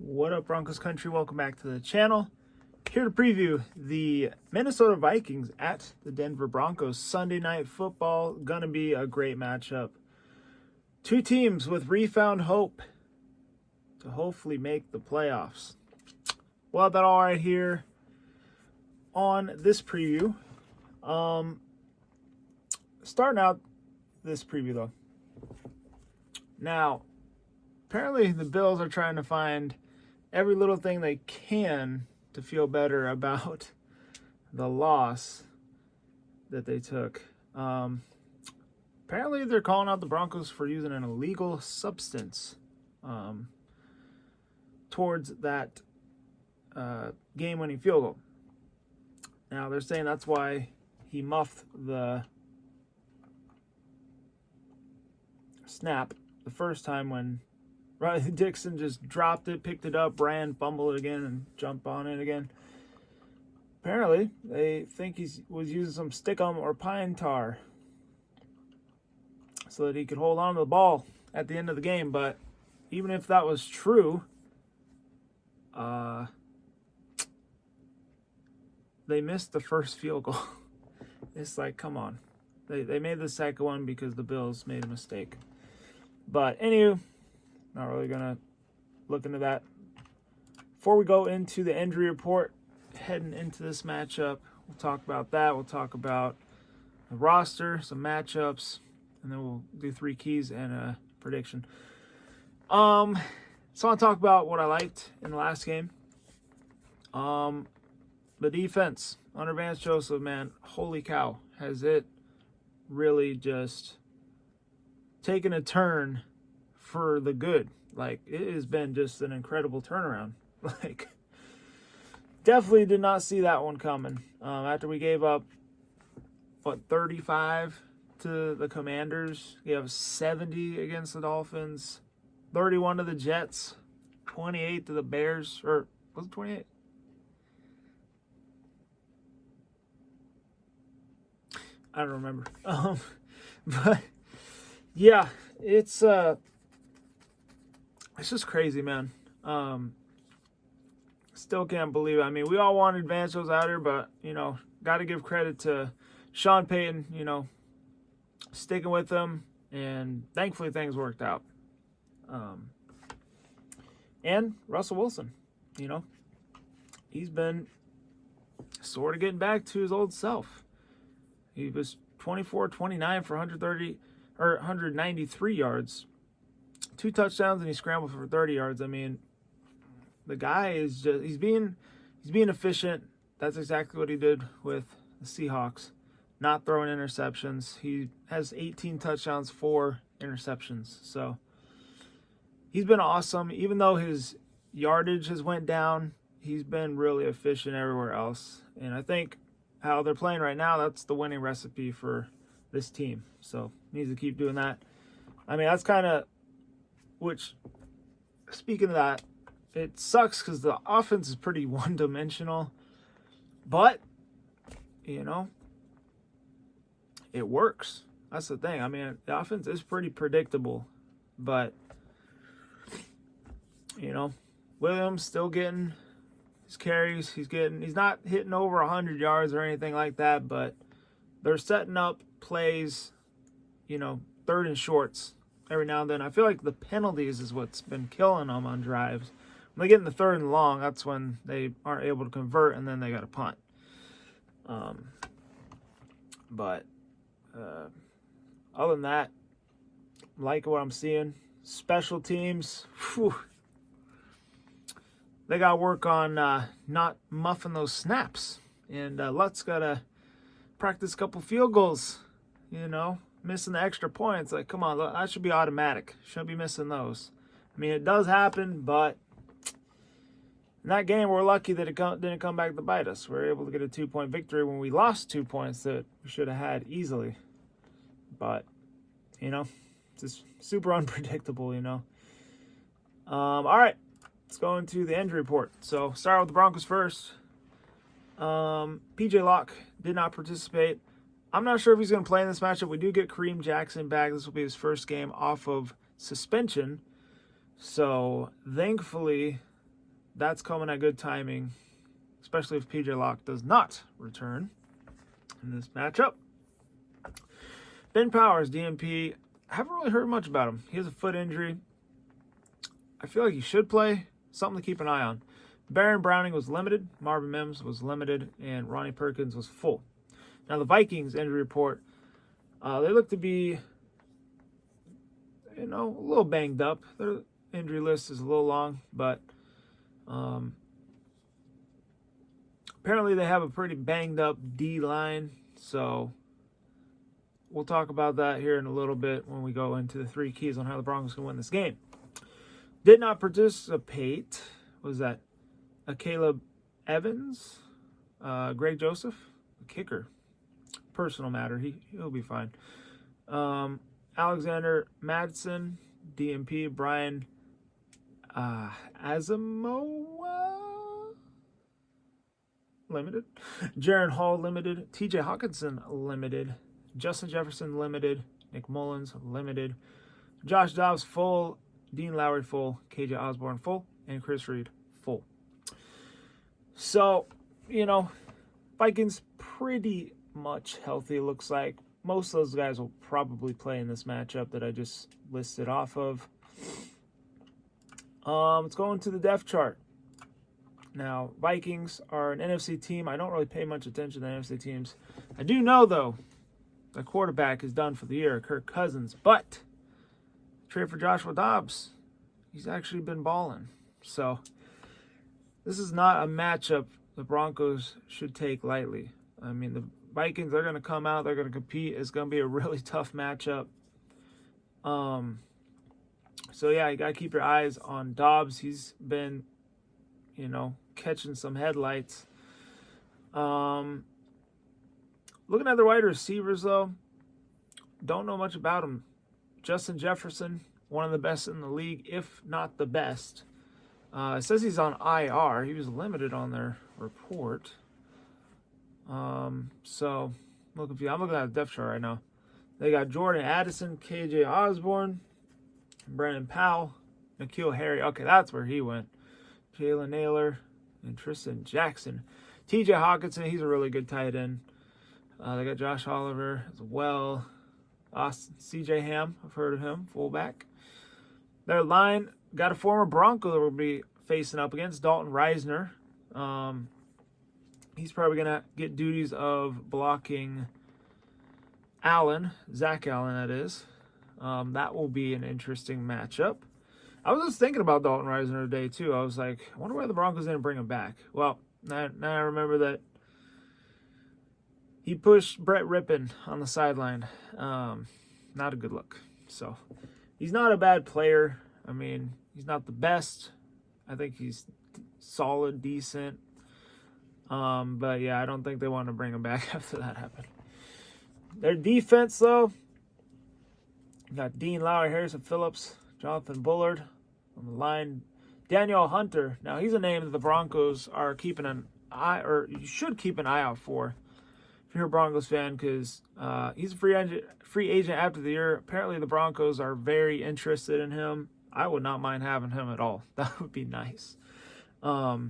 What up, Broncos country? Welcome back to the channel. Here to preview the Minnesota Vikings at the Denver Broncos. Sunday night football, gonna be a great matchup. Two teams with refound hope to hopefully make the playoffs. We'll have that all right here on this preview. Starting out this preview though. Now, apparently the Bills are trying to find every little thing they can to feel better about the loss that they took. Apparently they're calling out the Broncos for using an illegal substance towards that game-winning field goal. Now they're saying that's why he muffed the snap the first time when Riley Dixon just dropped it, picked it up, ran, fumbled it again, and jumped on it again. Apparently, they think he was using some stickum or pine tar so that he could hold on to the ball at the end of the game. But even if that was true, they missed the first field goal. It's like, come on. They made the second one because the Bills made a mistake. But anywho, not really going to look into that. Before we go into the injury report, heading into this matchup, we'll talk about that. We'll talk about the roster, some matchups, and then we'll do three keys and a prediction. So I want to talk about what I liked in the last game. The defense under Vance Joseph, man, holy cow, has it really just taken a turn for the good. Like, it has been just an incredible turnaround. Like, definitely did not see that one coming. After we gave up, 35 to the Commanders. We have 70 against the Dolphins, 31 to the Jets, 28 to the Bears, or was it 28? I don't remember. But yeah, it's just crazy, man. Still can't believe it. I mean, we all wanted Vance Joseph out here, but, got to give credit to Sean Payton, sticking with them, and thankfully things worked out. And Russell Wilson, he's been sort of getting back to his old self. He was 24-29 for 193 yards, 2 touchdowns, and he scrambled for 30 yards. I mean, the guy is just, he's being efficient. That's exactly what he did with the Seahawks, not throwing interceptions. He has 18 touchdowns, 4 interceptions. So he's been awesome. Even though his yardage has went down, he's been really efficient everywhere else. And I think how they're playing right now, that's the winning recipe for this team. So needs to keep doing that. I mean, that's kind of, which, speaking of that, it sucks because the offense is pretty one-dimensional. But, it works. That's the thing. I mean, the offense is pretty predictable. But, Williams still getting his carries. He's not hitting over 100 yards or anything like that. But they're setting up plays, third and shorts every now and then. I feel like the penalties is what's been killing them on drives. When they get in the third and long, that's when they aren't able to convert, and then they got to punt. But other than that, like what I'm seeing. Special teams, they got to work on not muffing those snaps. And Lutz got to practice a couple field goals, missing the extra points. Like, come on, that should be automatic. Shouldn't be missing those. I mean, it does happen, but in that game, we're lucky that it didn't come back to bite us. We were able to get a 2-point victory when we lost 2 points that we should have had easily. But, it's just super unpredictable, All right, let's go into the injury report. So, start with the Broncos first. PJ Locke did not participate. I'm not sure if he's going to play in this matchup. We do get Kareem Jackson back. This will be his first game off of suspension. So, thankfully, that's coming at good timing, especially if PJ Locke does not return in this matchup. Ben Powers, DMP. I haven't really heard much about him. He has a foot injury. I feel like he should play. Something to keep an eye on. Baron Browning was limited. Marvin Mims was limited. And Ronnie Perkins was full. Now, the Vikings injury report, they look to be, a little banged up. Their injury list is a little long, but apparently they have a pretty banged up D-line. So we'll talk about that here in a little bit when we go into the 3 keys on how the Broncos can win this game. Did not participate. Was that Caleb Evans, Greg Joseph, the kicker? Personal matter. He'll be fine. Alexander Madsen, DMP. Brian Asamoah, limited. Jaron Hall, limited. TJ Hawkinson, limited. Justin Jefferson, limited. Nick Mullins, limited. Josh Dobbs, full. Dean Lowry, full. KJ Osborne, full. And Chris Reed, full. So, Vikings pretty much healthy, looks like. Most of those guys will probably play in this matchup that I just listed off of. Let's go into the depth chart. Now, Vikings are an NFC team. I don't really pay much attention to the NFC teams. I do know, though, the quarterback is done for the year, Kirk Cousins. But trade for Joshua Dobbs, he's actually been balling. So this is not a matchup the Broncos should take lightly. I mean, the Vikings, they're going to come out, they're going to compete. It's going to be a really tough matchup. So, yeah, you got to keep your eyes on Dobbs. He's been, catching some headlights. Looking at the wide receivers, though, don't know much about him. Justin Jefferson, one of the best in the league, if not the best. It says he's on IR. He was limited on their report. So, I'm looking at the depth chart right now. They got Jordan Addison, KJ Osborne, Brandon Powell, N'Keal Harry. Okay, that's where he went. Jalen Naylor and Tristan Jackson. TJ Hawkinson, he's a really good tight end. They got Josh Oliver as well. CJ Ham, I've heard of him, fullback. Their line got a former Bronco that will be facing up against Dalton Reisner. He's probably going to get duties of blocking Zach Allen, that is. That will be an interesting matchup. I was just thinking about Dalton Reisner today, too. I was like, I wonder why the Broncos didn't bring him back. Well, now I remember that he pushed Brett Rippon on the sideline. Not a good look. So, he's not a bad player. I mean, he's not the best. I think he's solid, decent. But, yeah, I don't think they want to bring him back after that happened. Their defense, though, got Dean Lowry, Harrison Phillips, Jonathan Bullard on the line. Daniel Hunter. Now, he's a name that the Broncos are keeping an eye, or you should keep an eye out for if you're a Broncos fan, because he's a free agent after the year. Apparently, the Broncos are very interested in him. I would not mind having him at all. That would be nice. So,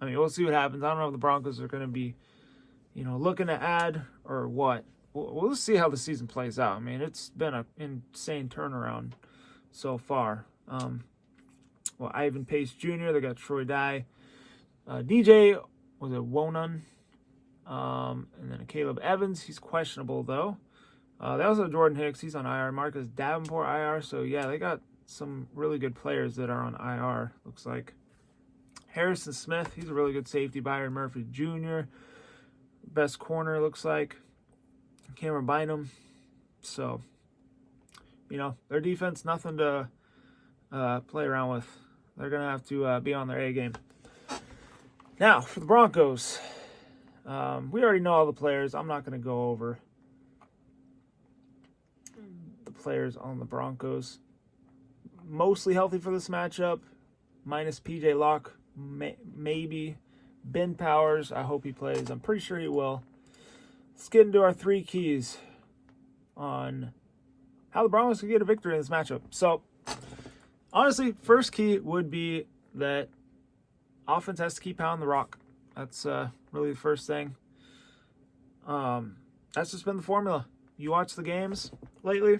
I mean, we'll see what happens. I don't know if the Broncos are going to be, looking to add or what. We'll see how the season plays out. I mean, it's been an insane turnaround so far. Ivan Pace Jr., they got Troy Dye. DJ, was it Wonan? And then Caleb Evans, he's questionable, though. They also have Jordan Hicks, he's on IR. Marcus Davenport, IR. So, yeah, they got some really good players that are on IR, looks like. Harrison Smith, he's a really good safety. Byron Murphy Jr., best corner, looks like. Cameron Bynum. So, their defense, nothing to play around with. They're going to have to be on their A game. Now, for the Broncos, we already know all the players. I'm not going to go over the players on the Broncos. Mostly healthy for this matchup, minus PJ Locke, maybe. Ben Powers, I hope he plays. I'm pretty sure he will. Let's get into our 3 keys on how the Broncos can get a victory in this matchup. So, honestly, first key would be that offense has to keep pounding the rock. That's really the first thing. That's just been the formula. You watch the games lately,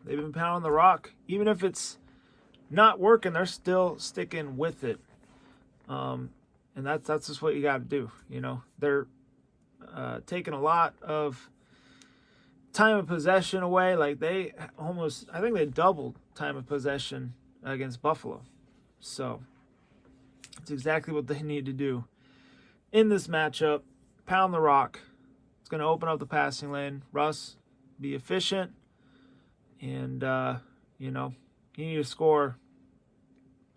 they've been pounding the rock. Even if it's not working, they're still sticking with it. And that's just what you got to do. You know, they're taking a lot of time of possession away. Like I think they doubled time of possession against Buffalo. So it's exactly what they need to do in this matchup. Pound the rock. It's going to open up the passing lane. Russ, be efficient. And, you need to score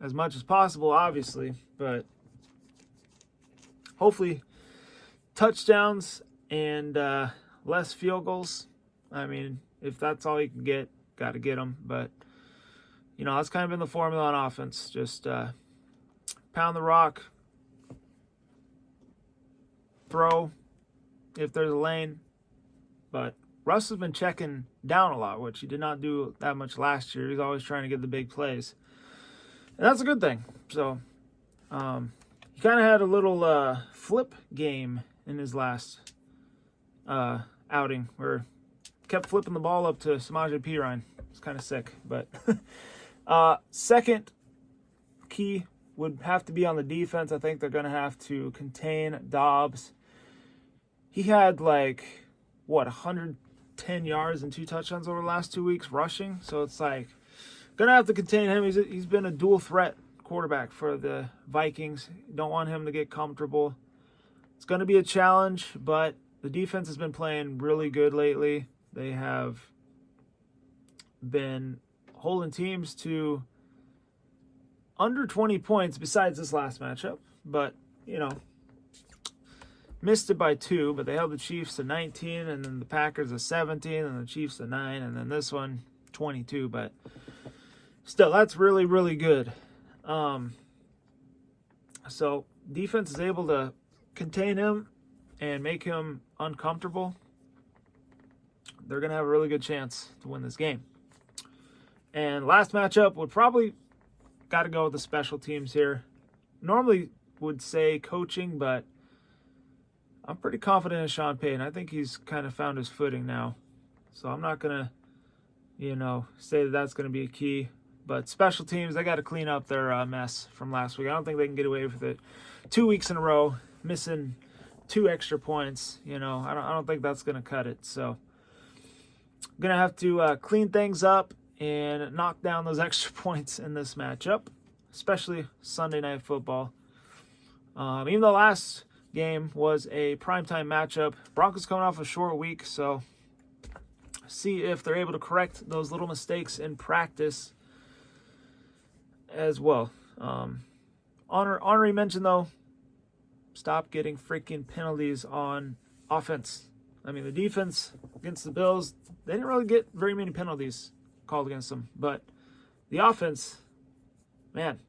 as much as possible, obviously. But hopefully touchdowns and less field goals. I mean, if that's all you can get, got to get them. But, that's kind of been the formula on offense. Just pound the rock, throw if there's a lane. But Russ has been checking down a lot, which he did not do that much last year. He's always trying to get the big plays. And that's a good thing. So he kind of had a little flip game in his last outing where he kept flipping the ball up to Samaje Perine. It's kind of sick. But second key would have to be on the defense. I think they're going to have to contain Dobbs. He had 110 yards and 2 touchdowns over the last 2 weeks rushing. So it's going to have to contain him. He's been a dual threat quarterback for the Vikings. Don't want him to get comfortable. It's going to be a challenge, but the defense has been playing really good lately. They have been holding teams to under 20 points besides this last matchup. But, missed it by 2, but they held the Chiefs to 19, and then the Packers to 17, and the Chiefs to 9, and then this one 22. But still, that's really, really good. So defense is able to contain him and make him uncomfortable. They're going to have a really good chance to win this game. And last matchup would probably got to go with the special teams here. Normally would say coaching, but I'm pretty confident in Sean Payton. I think he's kind of found his footing now. So I'm not going to, say that that's going to be a key. But special teams, they got to clean up their mess from last week. I don't think they can get away with it 2 weeks in a row, missing 2 extra points. I don't think that's going to cut it. So I'm going to have to clean things up and knock down those extra points in this matchup, especially Sunday Night Football. Even though last game was a primetime matchup, Broncos coming off a short week, so see if they're able to correct those little mistakes in practice as well. Honorary mention, though, stop getting freaking penalties on offense. I mean, the defense against the Bills, they didn't really get very many penalties called against them. But the offense, man,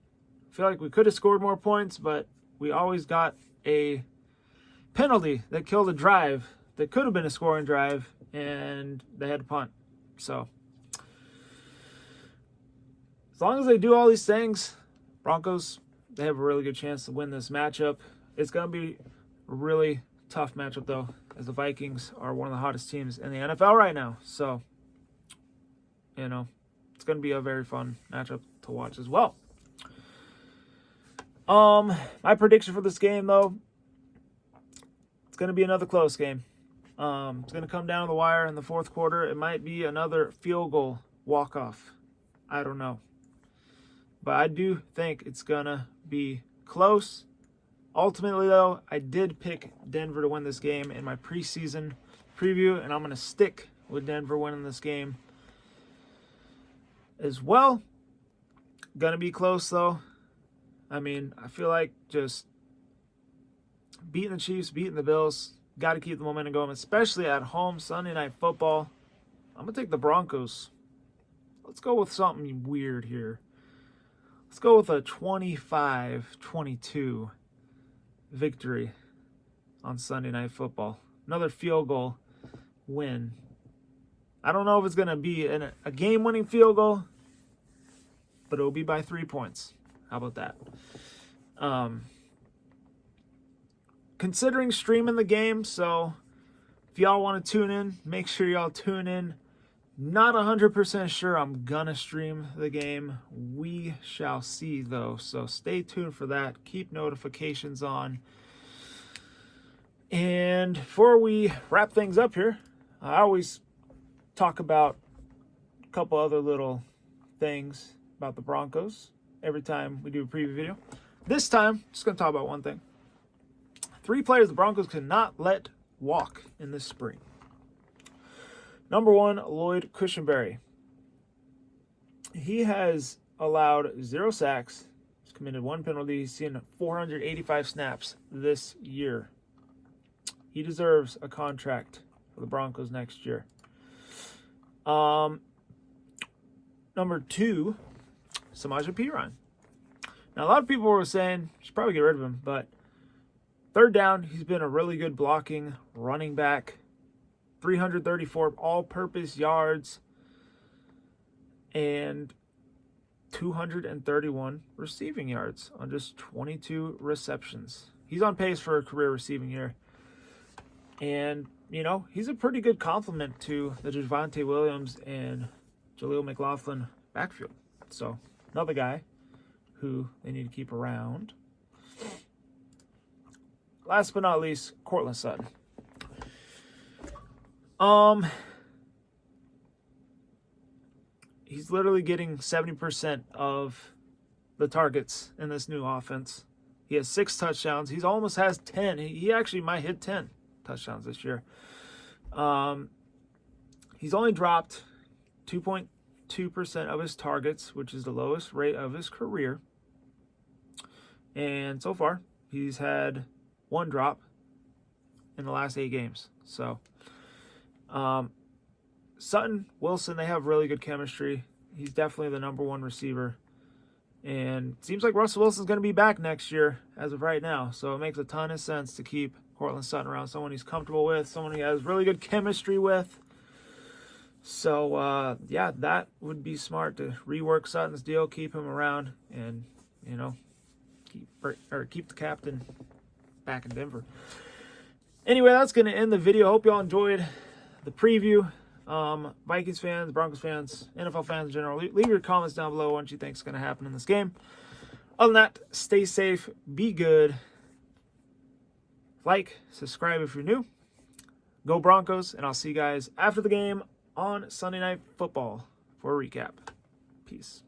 I feel like we could have scored more points, but we always got a penalty that killed a drive that could have been a scoring drive, and they had to punt. So as long as they do all these things, Broncos, they have a really good chance to win this matchup. It's going to be a really tough matchup, though, as the Vikings are one of the hottest teams in the NFL right now. So, it's going to be a very fun matchup to watch as well. My prediction for this game, though, it's going to be another close game. It's going to come down to the wire in the fourth quarter. It might be another field goal walk-off. I don't know. But I do think it's going to be close. Ultimately, though, I did pick Denver to win this game in my preseason preview, and I'm going to stick with Denver winning this game as well. Going to be close, though. I mean, I feel like just beating the Chiefs, beating the Bills, got to keep the momentum going, especially at home, Sunday Night Football. I'm going to take the Broncos. Let's go with something weird here. Let's go with a 25-22 victory on Sunday Night Football. Another field goal win. I don't know if it's going to be a game-winning field goal, but it'll be by 3 points. How about that? Considering streaming the game, so if y'all want to tune in, make sure y'all tune in. Not 100% sure I'm gonna stream the game. We shall see, though. So stay tuned for that. Keep notifications on. And before we wrap things up here, I always talk about a couple other little things about the Broncos every time we do a preview video. This time, I'm just gonna talk about one thing. 3 players the Broncos cannot let walk in this spring. Number 1, Lloyd Cushenberry. He has allowed 0 sacks. He's committed 1 penalty. He's seen 485 snaps this year. He deserves a contract for the Broncos next year. Number 2, Samaje Perine. Now, a lot of people were saying, should probably get rid of him, but 3rd down, he's been a really good blocking running back. 334 all-purpose yards and 231 receiving yards on just 22 receptions. He's on pace for a career receiving year. And, you know, he's a pretty good complement to the Javonte Williams and Jaleel McLaughlin backfield. So, another guy who they need to keep around. Last but not least, Courtland Sutton. He's literally getting 70% of the targets in this new offense. He has 6 touchdowns. He almost has 10. He actually might hit 10 touchdowns this year. He's only dropped 2.2% of his targets, which is the lowest rate of his career. And so far, he's had 1 drop in the last 8 games. So, Sutton, Wilson, they have really good chemistry. He's definitely the number 1 receiver. And it seems like Russell Wilson's going to be back next year as of right now. So it makes a ton of sense to keep Courtland Sutton around, someone he's comfortable with, someone he has really good chemistry with. So, yeah, that would be smart to rework Sutton's deal, keep him around, and, you know, keep the captain back in Denver. Anyway, that's going to end the video. Hope y'all enjoyed the preview. Vikings fans, Broncos fans, NFL fans in general, leave your comments down below what you think is going to happen in this game. Other than that, stay safe, be good. Like, subscribe if you're new. Go Broncos, and I'll see you guys after the game on Sunday Night Football for a recap. Peace.